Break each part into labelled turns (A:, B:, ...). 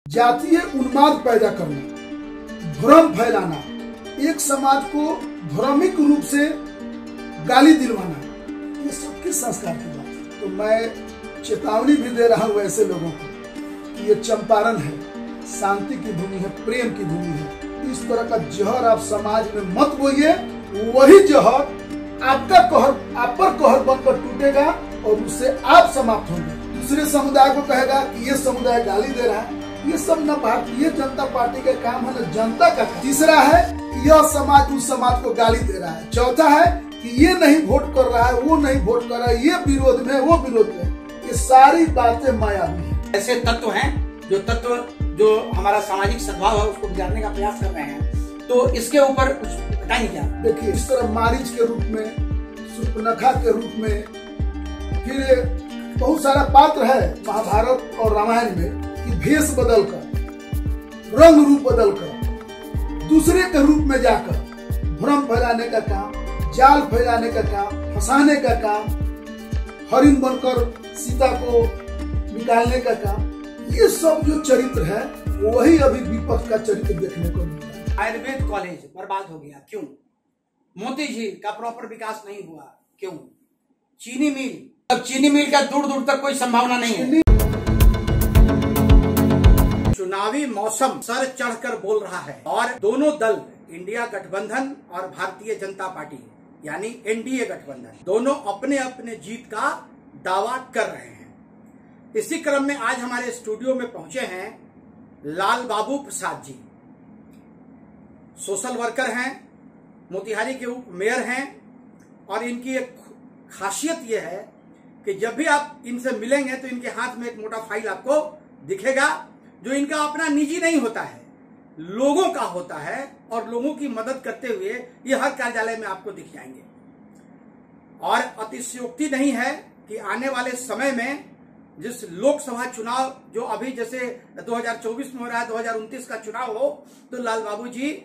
A: जातीय उन्माद पैदा करना, भ्रम फैलाना, एक समाज को भ्रमिक रूप से गाली दिलवाना, ये सब किस संस्कार की बात है। तो मैं चेतावनी भी दे रहा हूँ ऐसे लोगों को कि ये चंपारण है, शांति की भूमि है, प्रेम की भूमि है। इस तरह का जहर आप समाज में मत बोइए, वही जहर आपका कहर आप पर कहर बनकर टूटेगा और उससे आप समाप्त होंगे। दूसरे समुदाय को कहेगा कि ये समुदाय गाली दे रहा है, ये सब न भारतीय जनता पार्टी का काम है न जनता का। तीसरा है कि यह समाज उस समाज को गाली दे रहा है। चौथा है कि ये नहीं वोट कर रहा है, वो नहीं वोट कर रहा है, ये विरोध में, वो विरोध में। ये सारी बातें मायावी हैं।
B: ऐसे तत्व हैं जो हमारा सामाजिक सद्भाव है उसको बिगाड़ने का प्रयास कर रहे हैं। तो इसके ऊपर कुछ बताएंगे क्या?
A: देखिए, इस तरह मारीच के रूप में, सूर्पनखा के रूप में, फिर बहुत सारा पात्र है महाभारत और रामायण में कि भेष बदलकर, रंग रूप बदलकर, दूसरे के रूप में जाकर भ्रम फैलाने का काम, जाल फैलाने का काम, फंसाने का काम, हरिण बनकर सीता को निकालने का काम, ये सब जो चरित्र है वही अभी विपक्ष का चरित्र देखने को मिल रहा है।
B: आयुर्वेद कॉलेज बर्बाद हो गया, क्यों? मोती झील का प्रॉपर विकास नहीं हुआ, क्यों? चीनी मिल, अब चीनी मिल का दूर दूर तक कोई संभावना नहीं है। चुनावी मौसम सर चढ़कर बोल रहा है और दोनों दल, इंडिया गठबंधन और भारतीय जनता पार्टी यानी एनडीए गठबंधन, दोनों अपने अपने जीत का दावा कर रहे हैं। इसी क्रम में आज हमारे स्टूडियो में पहुंचे हैं लाल बाबू प्रसाद जी। सोशल वर्कर हैं, मोतिहारी के उप मेयर हैं और इनकी एक खासियत यह है कि जब भी आप इनसे मिलेंगे तो इनके हाथ में एक मोटा फाइल आपको दिखेगा, जो इनका अपना निजी नहीं होता है, लोगों का होता है और लोगों की मदद करते हुए ये हर कार्यालय में आपको दिख जाएंगे। और अतिशयोक्ति नहीं है कि आने वाले समय में जिस लोकसभा चुनाव जो अभी जैसे 2024 में हो रहा है, 2029 का चुनाव हो, तो लाल बाबू जी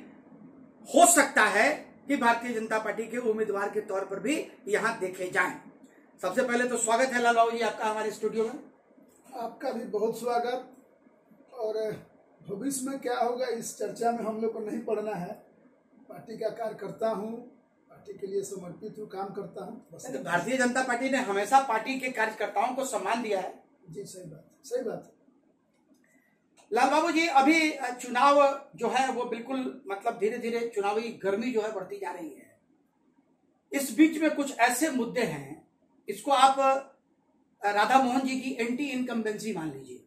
B: हो सकता है कि भारतीय जनता पार्टी के उम्मीदवार के तौर पर भी यहां देखे जाएं। सबसे पहले तो स्वागत है लाल बाबू जी आपका हमारे स्टूडियो में।
A: आपका भी बहुत स्वागत। और भविष्य में क्या होगा इस चर्चा में हम लोग को नहीं पढ़ना है। पार्टी का कार्यकर्ता हूँ, पार्टी के लिए समर्पित हूँ, काम करता हूँ।
B: तो भारतीय जनता पार्टी ने हमेशा पार्टी के कार्यकर्ताओं को सम्मान दिया है।
A: जी, सही बात, सही बात है।
B: लाल बाबू जी, अभी चुनाव जो है वो बिल्कुल मतलब धीरे धीरे चुनावी गर्मी जो है बढ़ती जा रही है। इस बीच में कुछ ऐसे मुद्दे हैं, इसको आप राधा मोहन जी की एंटी इनकम्बेंसी मान लीजिए।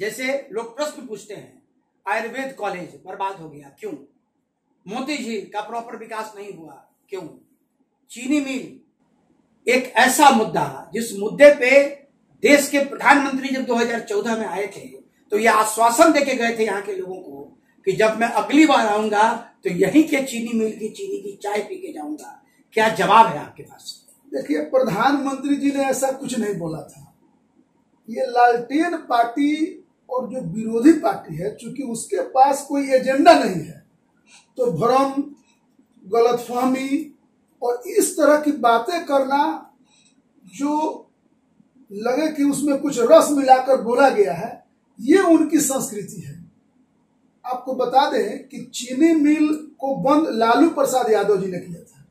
B: जैसे लोग प्रश्न पूछते हैं, आयुर्वेद कॉलेज बर्बाद हो गया, क्यों? मोती झील का प्रॉपर विकास नहीं हुआ, क्यों? चीनी मिल, एक ऐसा मुद्दा जिस मुद्दे पे देश के प्रधानमंत्री जब 2014 में आए थे तो यह आश्वासन देके गए थे यहाँ के लोगों को कि जब मैं अगली बार आऊंगा तो यहीं के चीनी मिल की चीनी की चाय पी के जाऊंगा। क्या जवाब है आपके पास?
A: देखिए, प्रधानमंत्री जी ने ऐसा कुछ नहीं बोला था। ये लालटेन पार्टी और जो विरोधी पार्टी है, चूंकि उसके पास कोई एजेंडा नहीं है, तो भ्रम, गलतफहमी और इस तरह की बातें करना जो लगे कि उसमें कुछ रस मिलाकर बोला गया है, ये उनकी संस्कृति है। आपको बता दें कि चीनी मिल को बंद लालू प्रसाद यादव जी ने किया था।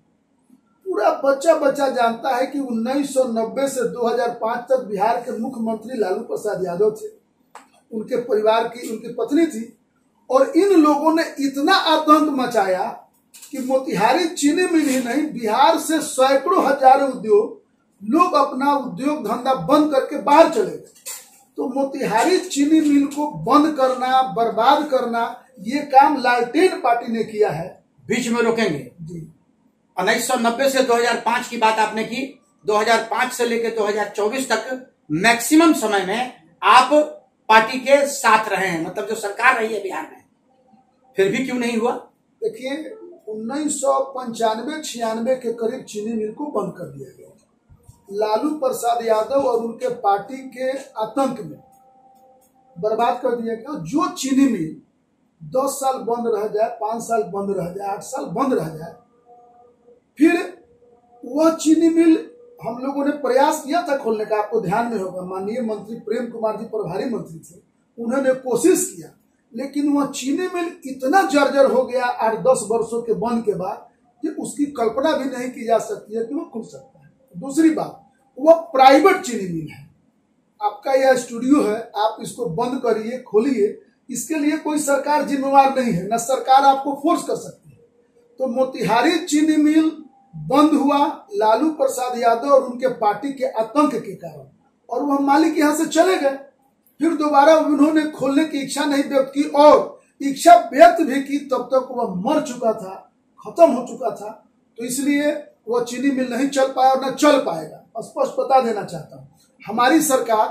A: पूरा बच्चा बच्चा जानता है कि 1990 से 2005 तक बिहार के मुख्यमंत्री लालू प्रसाद यादव थे। उनके परिवार की उनकी पत्नी थी और इन लोगों ने इतना आतंक मचाया कि मोतिहारी चीनी मिल ही नहीं, बिहार से सैकड़ों हजारों उद्योग लोग अपना उद्योग धंधा बंद करके बाहर चले गए। तो मोतिहारी चीनी मिल को बंद करना, बर्बाद करना, ये काम लालटेन पार्टी ने किया है।
B: बीच में रोकेंगे
A: जी।
B: 1990 से 2005 की बात आपने की, 2005 से लेकर 2024 तक मैक्सिमम समय में आप पार्टी के साथ रहे हैं, मतलब जो सरकार रही है बिहार में, फिर भी क्यों नहीं हुआ?
A: देखिए, 1995-96 के करीब चीनी मिल को बंद कर दिया गया। लालू प्रसाद यादव और उनके पार्टी के आतंक में बर्बाद कर दिया गया। जो चीनी मिल 10 साल बंद रह जाए, 5 साल बंद रह जाए, 8 साल बंद रह जाए, फिर वह चीनी मिल हम लोगों ने प्रयास किया था खोलने का। आपको ध्यान में होगा, माननीय मंत्री प्रेम कुमार जी प्रभारी मंत्री थे, उन्होंने कोशिश किया, लेकिन वह चीनी मिल इतना जर्जर हो गया 8-10 वर्षों के बंद के बाद कि उसकी कल्पना भी नहीं की जा सकती है कि वह खुल सकता है। दूसरी बात, वह प्राइवेट चीनी मिल है। आपका यह स्टूडियो है, आप इसको बंद करिए, खोलिए, इसके लिए कोई सरकार जिम्मेवार नहीं है, न सरकार आपको फोर्स कर सकती है। तो मोतिहारी चीनी मिल बंद हुआ लालू प्रसाद यादव और उनके पार्टी के आतंक के कारण, और वह मालिक यहां से चले गए। फिर दोबारा उन्होंने खोलने की इच्छा नहीं व्यक्त की, और इच्छा व्यक्त भी की तब तक वह मर चुका था, खत्म हो चुका था। तो इसलिए वह चीनी मिल नहीं चल पाया और न चल पाएगा। स्पष्ट बता देना चाहता हूं, हमारी सरकार,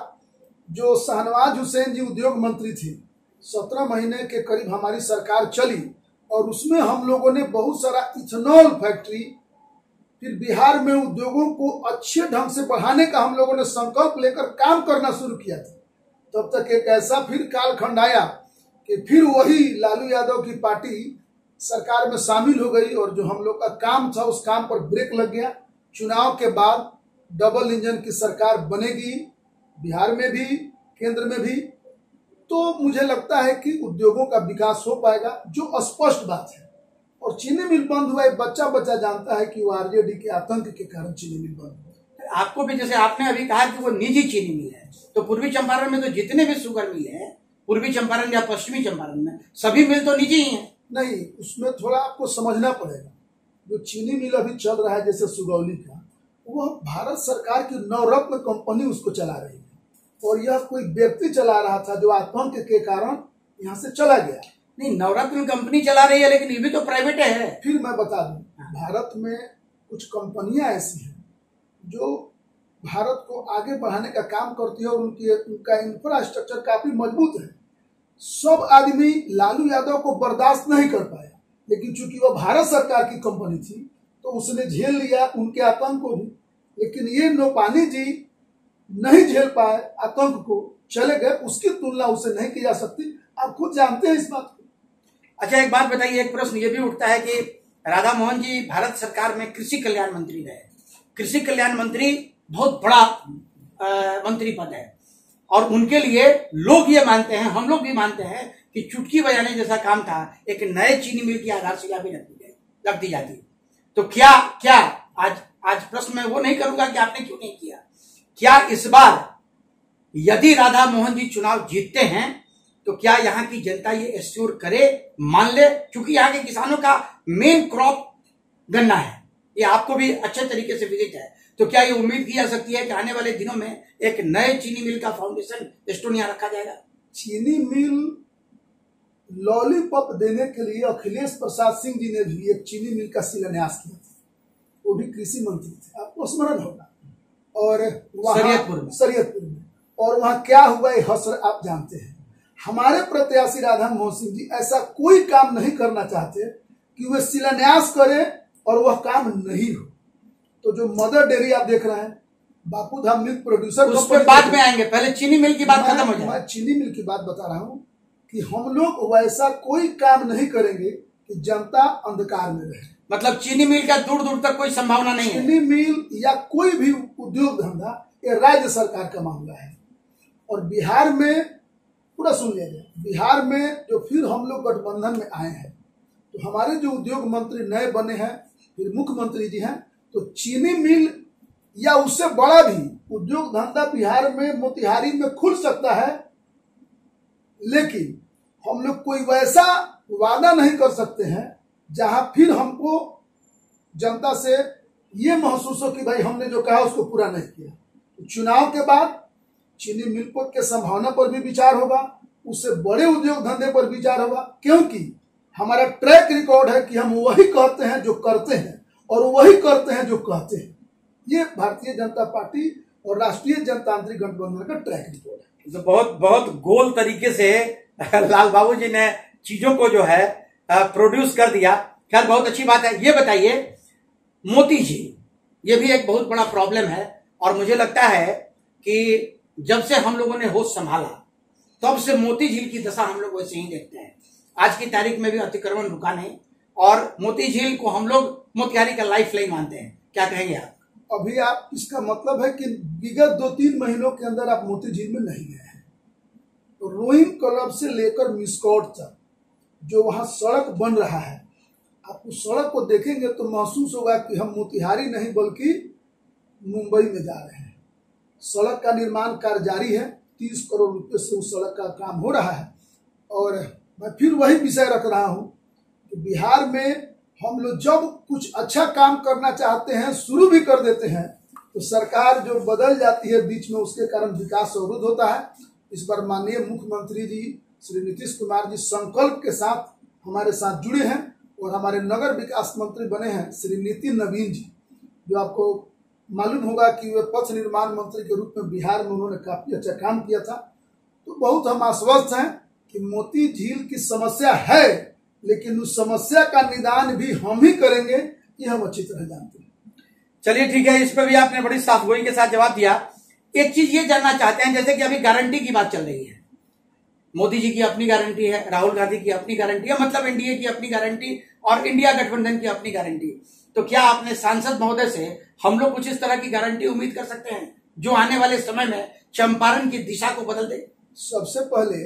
A: जो शाहनवाज हुसैन जी उद्योग मंत्री थी, 17 महीने के करीब हमारी सरकार चली, और उसमें हम लोगों ने बहुत सारा इथेनॉल फैक्ट्री, फिर बिहार में उद्योगों को अच्छे ढंग से बढ़ाने का हम लोगों ने संकल्प लेकर काम करना शुरू किया था। तब तक एक ऐसा फिर कालखंड आया कि फिर वही लालू यादव की पार्टी सरकार में शामिल हो गई, और जो हम लोग का काम था उस काम पर ब्रेक लग गया। चुनाव के बाद डबल इंजन की सरकार बनेगी, बिहार में भी केंद्र में भी, तो मुझे लगता है कि उद्योगों का विकास हो पाएगा, जो स्पष्ट बात है। और चीनी मिल बंद हुआ, एक बच्चा बच्चा जानता है कि वो आरजेडी के आतंक के कारण चीनी मिल बंद हुआ।
B: आपको भी, जैसे आपने अभी कहा कि वो निजी चीनी मिल है, तो पूर्वी चंपारण में तो जितने भी शुगर मिल है, पूर्वी चंपारण या पश्चिमी चंपारण में, सभी मिल तो निजी ही है।
A: नहीं, उसमें थोड़ा आपको समझना पड़ेगा। जो चीनी मिल अभी चल रहा है जैसे सुगौली का, वह भारत सरकार की नवरत्न कंपनी उसको चला रही है, और यह कोई व्यक्ति चला रहा था जो आतंक के कारण यहाँ से चला गया।
B: नहीं, नवरत्न कंपनी चला रही है, लेकिन ये भी तो प्राइवेट है।
A: फिर मैं बता दूं, भारत में कुछ कंपनियां ऐसी हैं जो भारत को आगे बढ़ाने का काम करती है, और उनका इंफ्रास्ट्रक्चर काफी मजबूत है। सब आदमी लालू यादव को बर्दाश्त नहीं कर पाया, लेकिन चूंकि वह भारत सरकार की कंपनी थी तो उसने झेल लिया उनके आतंक को भी। लेकिन ये नौपानी जी नहीं झेल पाए आतंक को, चले गए। उसकी तुलना उससे नहीं की जा सकती, आप खुद जानते हैं इस बात को।
B: अच्छा, एक बात बताइए, एक प्रश्न ये भी उठता है कि राधा मोहन जी भारत सरकार में कृषि कल्याण मंत्री रहे। कृषि कल्याण मंत्री बहुत बड़ा मंत्री पद है, और उनके लिए लोग ये मानते हैं, हम लोग भी मानते हैं कि चुटकी बजाने जैसा काम था। एक नए चीनी मिल की आधारशिला भी रख दी जाती। तो क्या आज प्रश्न मैं वो नहीं करूंगा कि आपने क्यों नहीं किया। क्या इस बार यदि राधा मोहन जी चुनाव जीतते हैं तो क्या यहाँ की जनता ये एश्योर करे, मान ले, क्योंकि यहाँ के किसानों का मेन क्रॉप गन्ना है, ये आपको भी अच्छे तरीके से विदित है। तो क्या ये उम्मीद की जा सकती है कि आने वाले दिनों में एक नए चीनी मिल का फाउंडेशन स्टोन यहाँ रखा जाएगा?
A: चीनी मिल लॉलीपॉप देने के लिए अखिलेश प्रसाद सिंह जी ने भी एक चीनी मिल का शिलान्यास किया था, वो भी कृषि मंत्री थे, आपको स्मरण होगा। और शरीयतपुर में, और वहां क्या हुआ ये हसर आप जानते हैं। हमारे प्रत्याशी राधा मोहन सिंह जी ऐसा कोई काम नहीं करना चाहते कि वे शिलान्यास करें और वह काम नहीं हो। तो जो मदर डेयरी आप देख रहे हैं, बापू धाम मिल्क प्रोड्यूसर,
B: उस पर बाद में आएंगे, पहले चीनी मिल की बात खत्म हो जाए।
A: मैं चीनी मिल की बात बता रहा हूँ कि हम लोग वैसा कोई काम नहीं करेंगे कि जनता अंधकार में रहे।
B: मतलब चीनी मिल का दूर दूर तक कोई संभावना नहीं है।
A: चीनी मिल या कोई भी उद्योग धंधा ये राज्य सरकार का मामला है। और बिहार में पूरा सुन लीजिए, बिहार में जो फिर हम लोग गठबंधन में आए हैं, तो हमारे जो उद्योग मंत्री नए बने हैं, फिर मुख्यमंत्री जी हैं, तो चीनी मिल या उससे बड़ा भी उद्योग धंधा बिहार में मोतिहारी में खुल सकता है। लेकिन हम लोग कोई वैसा वादा नहीं कर सकते हैं जहां फिर हमको जनता से ये महसूस हो कि भाई हमने जो कहा उसको पूरा नहीं किया। तो चुनाव के बाद चीनी मिल के संभावना पर भी विचार होगा, उससे बड़े उद्योग धंधे पर विचार होगा, क्योंकि हमारा ट्रैक रिकॉर्ड है कि हम वही कहते हैं जो करते हैं और वही करते हैं जो कहते हैं। ये भारतीय जनता पार्टी और राष्ट्रीय जनतांत्रिक गठबंधन का ट्रैक रिकॉर्ड है।
B: तो बहुत गोल तरीके से लाल बाबू जी ने चीजों को जो है प्रोड्यूस कर दिया। खैर, बहुत अच्छी बात है। ये बताइए, मोती झील, ये भी एक बहुत बड़ा प्रॉब्लम है, और मुझे लगता है कि जब से हम लोगों ने होश संभाला तब से मोती झील की दशा हम लोग वैसे ही देखते हैं। आज की तारीख में भी अतिक्रमण रुका नहीं, और मोती झील को हम लोग मोतिहारी का लाइफ लाइन मानते हैं। क्या कहेंगे आप?
A: अभी आप, इसका मतलब है कि विगत 2-3 महीनों के अंदर आप मोती झील में नहीं गए हैं। रोइंग क्लब से लेकर मिसकॉट तक जो वहां सड़क बन रहा है, आप उस सड़क को देखेंगे तो महसूस होगा कि हम मोतिहारी नहीं बल्कि मुंबई में जा रहे हैं। सड़क का निर्माण कार्य जारी है, 30 करोड़ रुपए से उस सड़क का काम हो रहा है। और मैं फिर वही विषय रख रहा हूं कि बिहार में हम लोग जब कुछ अच्छा काम करना चाहते हैं, शुरू भी कर देते हैं, तो सरकार जो बदल जाती है बीच में, उसके कारण विकास अवरुद्ध होता है। इस बार माननीय मुख्यमंत्री जी श्री नीतीश कुमार जी संकल्प के साथ हमारे साथ जुड़े हैं और हमारे नगर विकास मंत्री बने हैं श्री नितिन नवीन जी, जो आपको मालूम होगा कि वे पथ निर्माण मंत्री के रूप में बिहार में उन्होंने काफी अच्छा काम किया था। तो बहुत हम आश्वस्त हैं कि मोती झील की समस्या है, लेकिन उस समस्या का निदान भी हम ही करेंगे, ये हम अच्छी तरह जानते हैं।
B: चलिए ठीक है, इस पर भी आपने बड़ी साफगोई के साथ जवाब दिया। एक चीज ये जानना चाहते हैं, जैसे कि अभी गारंटी की बात चल रही है, मोदी जी की अपनी गारंटी है, राहुल गांधी की अपनी गारंटी है, मतलब एनडीए की अपनी गारंटी और इंडिया गठबंधन की अपनी गारंटी। तो क्या अपने सांसद महोदय से हम लोग कुछ इस तरह की गारंटी उम्मीद कर सकते हैं जो आने वाले समय में चंपारण की दिशा को बदल दे?
A: सबसे पहले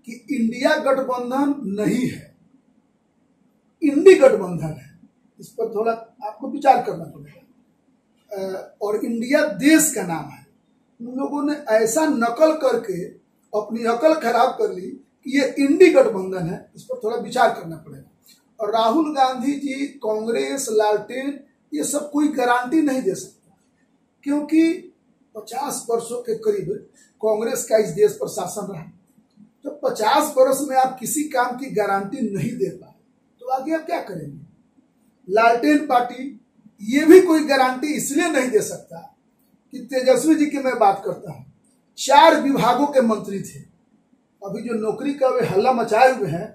A: कि इंडिया गठबंधन नहीं है, इंडी गठबंधन है, इस पर थोड़ा आपको विचार करना पड़ेगा। और इंडिया देश का नाम है। उन लोगों ने ऐसा नकल करके अपनी अकल खराब कर ली कि ये इंडी गठबंधन है, इस पर थोड़ा विचार करना पड़ेगा। और राहुल गांधी जी, कांग्रेस, लालटेन, ये सब कोई गारंटी नहीं दे सकता, क्योंकि 50 वर्षों के करीब कांग्रेस का इस देश पर शासन रहा। तो 50 वर्ष में आप किसी काम की गारंटी नहीं दे पाए तो आगे आप क्या करेंगे? लालटेन पार्टी ये भी कोई गारंटी इसलिए नहीं दे सकता कि तेजस्वी जी की मैं बात करता हूं, 4 विभागों के मंत्री थे। अभी जो नौकरी का वे हल्ला मचाए हुए हैं,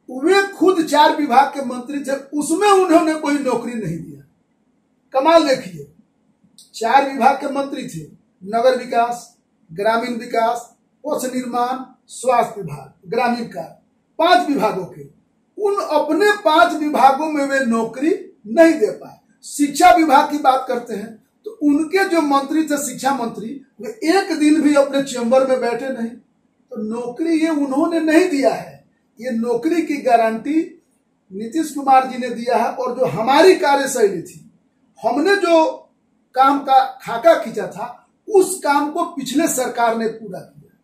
A: वे खुद 4 विभाग के मंत्री थे, उसमें उन्होंने कोई नौकरी नहीं दिया। कमाल देखिए, 4 विभाग के मंत्री थे, नगर विकास, ग्रामीण विकास, पथ निर्माण, स्वास्थ्य विभाग, ग्रामीण कार्य, 5 विभागों के। उन अपने 5 विभागों में वे नौकरी नहीं दे पाए। शिक्षा विभाग की बात करते हैं तो उनके जो मंत्री थे, शिक्षा मंत्री, वे एक दिन भी अपने चैम्बर में बैठे नहीं। तो नौकरी ये उन्होंने नहीं दिया है, ये नौकरी की गारंटी नीतीश कुमार जी ने दिया है। और जो हमारी कार्यशैली थी, हमने जो काम का खाका खींचा था, उस काम को पिछले सरकार ने पूरा किया।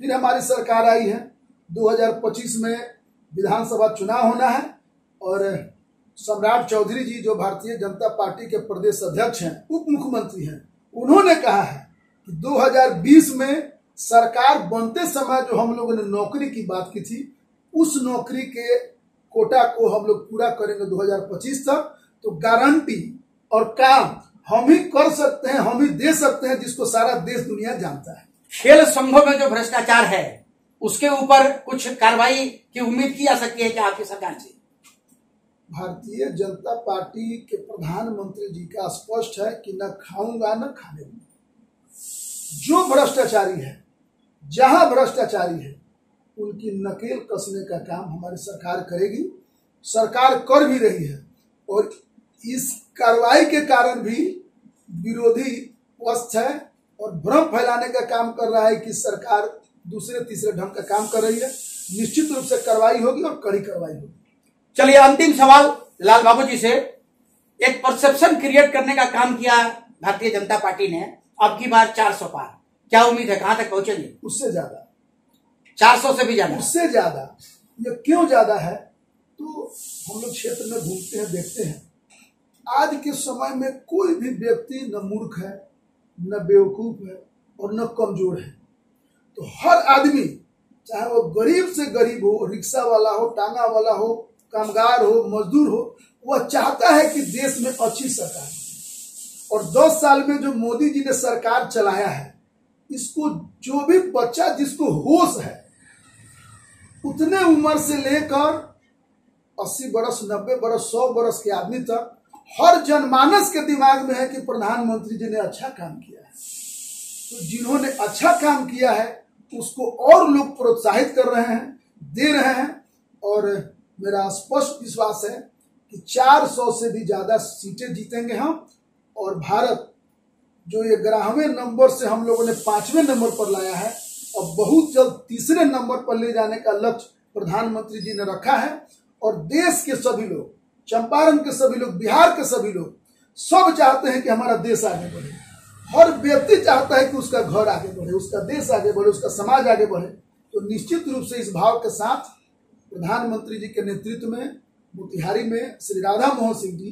A: फिर हमारी सरकार आई है, 2025 में विधानसभा चुनाव होना है और सम्राट चौधरी जी जो भारतीय जनता पार्टी के प्रदेश अध्यक्ष हैं, उप मुख्यमंत्री हैं, उन्होंने कहा है कि 2020 में सरकार बनते समय जो हम लोगों ने नौकरी की बात की थी, उस नौकरी के कोटा को हम लोग पूरा करेंगे 2025 तक। तो गारंटी और काम हम ही कर सकते हैं, हम ही दे सकते हैं, जिसको सारा देश दुनिया जानता है।
B: खेल संघों में जो भ्रष्टाचार है उसके ऊपर कुछ कार्रवाई की उम्मीद की जा सकती है क्या आपकी सरकार से?
A: भारतीय जनता पार्टी के प्रधानमंत्री जी का स्पष्ट है कि न खाऊंगा न खाने दूंगा। जो भ्रष्टाचारी है, जहां भ्रष्टाचारी है, उनकी नकेल कसने का काम हमारी सरकार करेगी, सरकार कर भी रही है। और इस कार्रवाई के कारण भी विरोधी पक्ष है और भ्रम फैलाने का काम कर रहा है कि सरकार दूसरे तीसरे ढंग का काम कर रही है। निश्चित रूप से कार्रवाई होगी और कड़ी कार्रवाई होगी।
B: चलिए अंतिम सवाल लाल बाबू जी से। एक परसेप्शन क्रिएट करने का काम किया भारतीय जनता पार्टी ने, अब की बार 400 पार, क्या उम्मीद है, कहां तक पहुंचेंगे?
A: उससे ज्यादा,
B: 400 से भी ज्यादा,
A: उससे ज्यादा। ये क्यों ज्यादा है? तो हम लोग क्षेत्र में घूमते हैं, देखते हैं, आज के समय में कोई भी व्यक्ति न मूर्ख है, न बेवकूफ है और न कमजोर है। तो हर आदमी, चाहे वो गरीब से गरीब हो, रिक्शा वाला हो, टांगा वाला हो, कामगार हो, मजदूर हो, वह चाहता है कि देश में अच्छी सरकार हो। और 10 साल में जो मोदी जी ने सरकार चलाया है, इसको जो भी बच्चा जिसको होश है, उतने उम्र से लेकर 80 बरस, 90 बरस, 100 बरस के आदमी तक, हर जनमानस के दिमाग में है कि प्रधानमंत्री जी ने अच्छा काम किया है। तो जिन्होंने अच्छा काम किया है उसको और लोग प्रोत्साहित कर रहे हैं, दे रहे हैं। और मेरा स्पष्ट विश्वास है कि 400 से भी ज्यादा सीटें जीतेंगे हम। और भारत जो ये 11वें नंबर से हम लोगों ने 5वें नंबर पर लाया है, और बहुत जल्द तीसरे नंबर पर ले जाने का लक्ष्य प्रधानमंत्री जी ने रखा है। और देश के सभी लोग, चंपारण के सभी लोग, बिहार के सभी लोग सब चाहते हैं कि हमारा देश आगे बढ़े। हर व्यक्ति चाहता है कि उसका घर आगे बढ़े, उसका देश आगे बढ़े, उसका समाज आगे बढ़े। तो निश्चित रूप से इस भाव के साथ प्रधानमंत्री जी के नेतृत्व में मोतिहारी में श्री राधा मोहन सिंह जी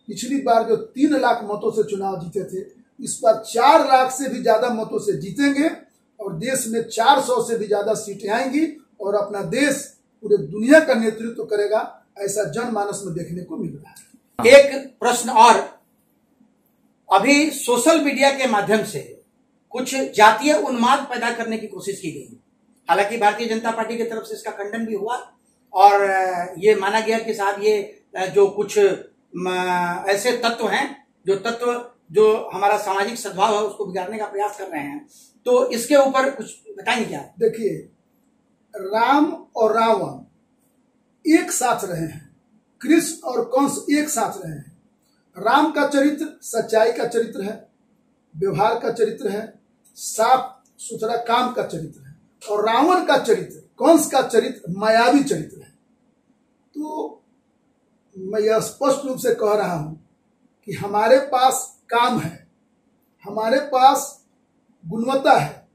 A: पिछली बार जो 3 लाख मतों से चुनाव जीते थे, इस बार 4 लाख से भी ज्यादा मतों से जीतेंगे और देश में 400 से भी ज्यादा सीटें आएंगी और अपना देश पूरे दुनिया का नेतृत्व करेगा, ऐसा जनमानस में देखने को मिल रहा है।
B: एक प्रश्न और, अभी सोशल मीडिया के माध्यम से कुछ जातीय उन्माद पैदा करने की कोशिश की गई। हालांकि भारतीय जनता पार्टी की तरफ से इसका खंडन भी हुआ और ये माना गया कि साहब ये जो कुछ ऐसे तत्व हैं जो हमारा सामाजिक सद्भाव है उसको बिगाड़ने का प्रयास कर रहे हैं। तो इसके ऊपर कुछ बताएंगे क्या?
A: देखिए, राम और रावण एक साथ रहे हैं, कृष्ण और कंस एक साथ रहे हैं। राम का चरित्र सच्चाई का चरित्र है, व्यवहार का चरित्र है, साफ सुथरा काम का चरित्र है। और रावण का चरित्र, कंस का चरित्र मायावी चरित्र है। तो मैं यह स्पष्ट रूप से कह रहा हूं कि हमारे पास काम है, हमारे पास गुणवत्ता है,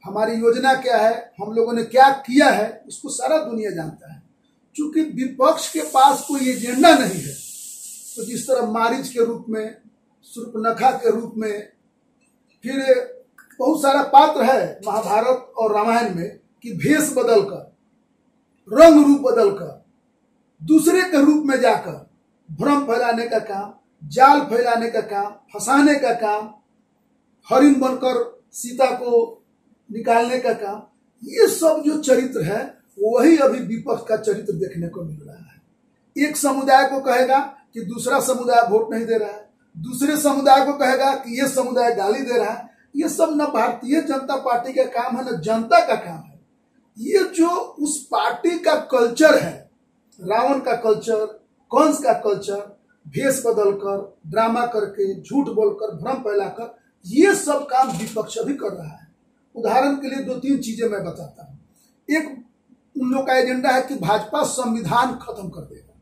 A: हमारी योजना क्या है, हम लोगों ने क्या किया है, इसको सारा दुनिया जानता है। क्योंकि विपक्ष के पास कोई एजेंडा नहीं है, तो जिस तरह मारीच के रूप में, शूर्पणखा के रूप में, फिर बहुत सारा पात्र है महाभारत और रामायण में कि भेष बदलकर, रंग रूप बदलकर, दूसरे के रूप में जाकर भ्रम फैलाने का काम, जाल फैलाने का काम, फंसाने का काम, हरिण बनकर सीता को निकालने का काम, ये सब जो चरित्र है वही अभी विपक्ष का चरित्र देखने को मिल रहा है। एक समुदाय को कहेगा कि दूसरा समुदाय वोट नहीं दे रहा है, दूसरे समुदाय को कहेगा कि ये समुदाय गाली दे रहा है। ये सब न भारतीय जनता पार्टी का काम है, न जनता का काम है। ये जो उस पार्टी का कल्चर है, रावण का कल्चर, कंस का कल्चर, भेष बदलकर, ड्रामा करके, झूठ बोलकर, भ्रम फैलाकर, ये सब काम विपक्ष भी कर रहा है। उदाहरण के लिए 2-3 चीजें मैं बताता हूं। एक, उन लोग का एजेंडा है कि भाजपा संविधान खत्म कर देगा।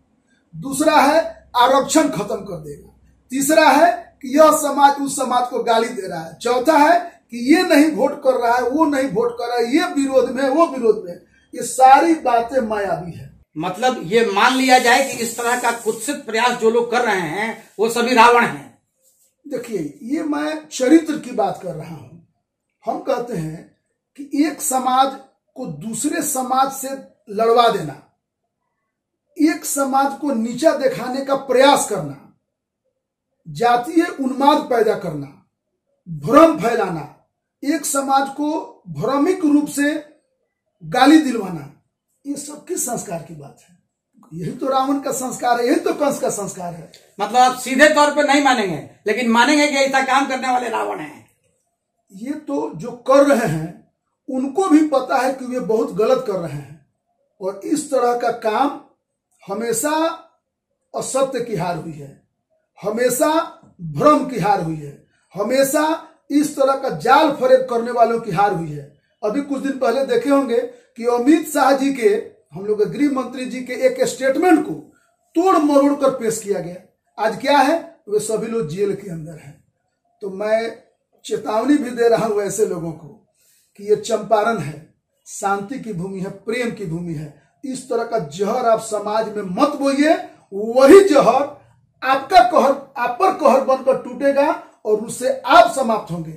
A: दूसरा है आरक्षण खत्म कर देगा। तीसरा है कि यह समाज उस समाज को गाली दे रहा है। चौथा है कि ये नहीं वोट कर रहा है, वो नहीं वोट कर रहा है, ये विरोध में है, वो विरोध में है। ये सारी बातें मायावी है।
B: मतलब ये मान लिया जाए कि इस तरह का कुत्सित प्रयास जो लोग कर रहे हैं वो सभी रावण हैं।
A: देखिए, ये मैं चरित्र की बात कर रहा हूं। हम कहते हैं कि एक समाज को दूसरे समाज से लड़वा देना, एक समाज को नीचा दिखाने का प्रयास करना, जातीय उन्माद पैदा करना, भ्रम फैलाना, एक समाज को भ्रमिक रूप से गाली दिलवाना, ये सब किस संस्कार की बात है? यही तो रावण का संस्कार है, यही तो कंस का संस्कार है।
B: मतलब आप सीधे तौर पे नहीं मानेंगे, लेकिन मानेंगे कि ऐसा काम करने वाले रावण हैं।
A: ये तो जो कर रहे हैं उनको भी पता है कि वे बहुत गलत कर रहे हैं, और इस तरह का काम हमेशा असत्य की हार हुई है, हमेशा भ्रम की हार हुई है, हमेशा इस तरह का जाल फरेब करने वालों की हार हुई है। अभी कुछ दिन पहले देखे होंगे कि अमित शाह जी के, हम लोग गृह मंत्री जी के एक स्टेटमेंट को तोड़ मरोड़ कर पेश किया गया। आज क्या है, वे सभी लोग जेल के अंदर हैं। तो मैं चेतावनी भी दे रहा हूं ऐसे लोगों को कि ये चंपारण है, शांति की भूमि है, प्रेम की भूमि है। इस तरह का जहर आप समाज में मत बोइए, वही जहर आपका कहर, आप पर कहर बनकर टूटेगा और उससे आप समाप्त होंगे।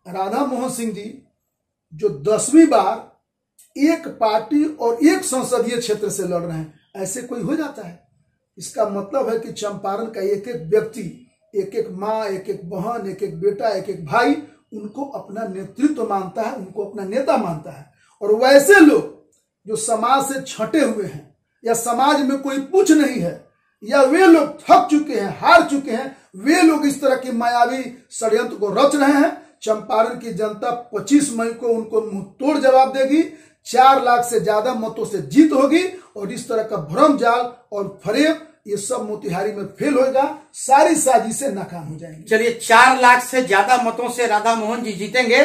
A: राधा मोहन सिंह जी जो 10वीं बार एक पार्टी और एक संसदीय क्षेत्र से लड़ रहे हैं, ऐसे कोई हो जाता है? इसका मतलब है कि चंपारण का एक एक व्यक्ति, एक एक माँ, एक एक बहन, एक एक बेटा, एक एक भाई उनको अपना नेतृत्व मानता है, उनको अपना नेता मानता है। और वैसे लोग जो समाज से छटे हुए हैं या समाज में कोई पूछ नहीं है, या वे लोग थक चुके हैं, हार चुके हैं, वे लोग इस तरह की मायावी षड्यंत्र को रच रहे हैं। चंपारण की जनता 25 मई को उनको मुंह तोड़ जवाब देगी। 4 लाख से ज्यादा मतों से जीत होगी और इस तरह का भ्रम जाल और फरेब ये सब मोतिहारी में फेल होगा, सारी साजिशें नाकाम हो जाएंगी।
B: चलिए, 4 लाख से ज्यादा मतों से राधा मोहन जी जीतेंगे,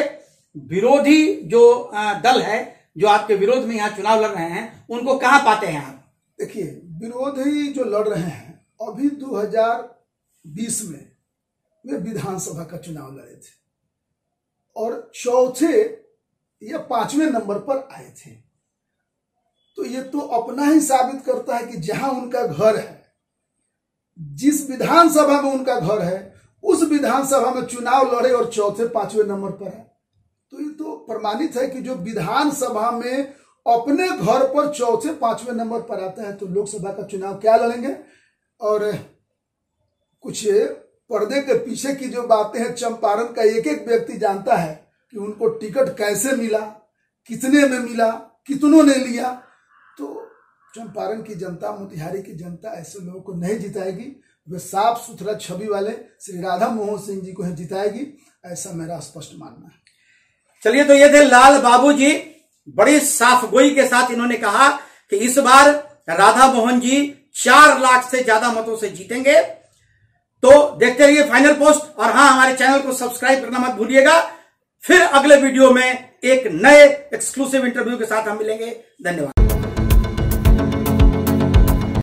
B: विरोधी जो दल है, जो आपके विरोध में यहाँ चुनाव लड़ रहे हैं, उनको कहां पाते हैं आप?
A: देखिए, विरोधी जो लड़ रहे हैं अभी 2020 में वे विधानसभा का चुनाव लड़े थे और चौथे या पांचवें नंबर पर आए थे। तो ये तो अपना ही साबित करता है कि जहां उनका घर है, जिस विधानसभा में उनका घर है, उस विधानसभा में चुनाव लड़े और चौथे पांचवें नंबर पर है। तो ये तो प्रमाणित है कि जो विधानसभा में अपने घर पर चौथे पांचवें नंबर पर आता है तो लोकसभा का चुनाव क्या लड़ेंगे। और कुछ पर्दे के पीछे की जो बातें हैं, चंपारण का एक एक व्यक्ति जानता है कि उनको टिकट कैसे मिला, कितने में मिला, कितनों ने लिया। तो चंपारण की जनता, मोतिहारी की जनता ऐसे लोगों को नहीं जिताएगी। वे साफ सुथरा छवि वाले श्री राधा मोहन सिंह जी को ही जिताएगी, ऐसा मेरा स्पष्ट मानना है।
B: चलिए, तो ये थे लाल बाबू जी। बड़ी साफ गोई के साथ इन्होंने कहा कि इस बार राधा मोहन जी 4 लाख से ज्यादा मतों से जीतेंगे। तो देखते रहिए फाइनल पोस्ट, और हाँ, हमारे चैनल को सब्सक्राइब करना मत भूलिएगा। फिर अगले वीडियो में एक नए एक्सक्लूसिव इंटरव्यू के साथ हम मिलेंगे। धन्यवाद।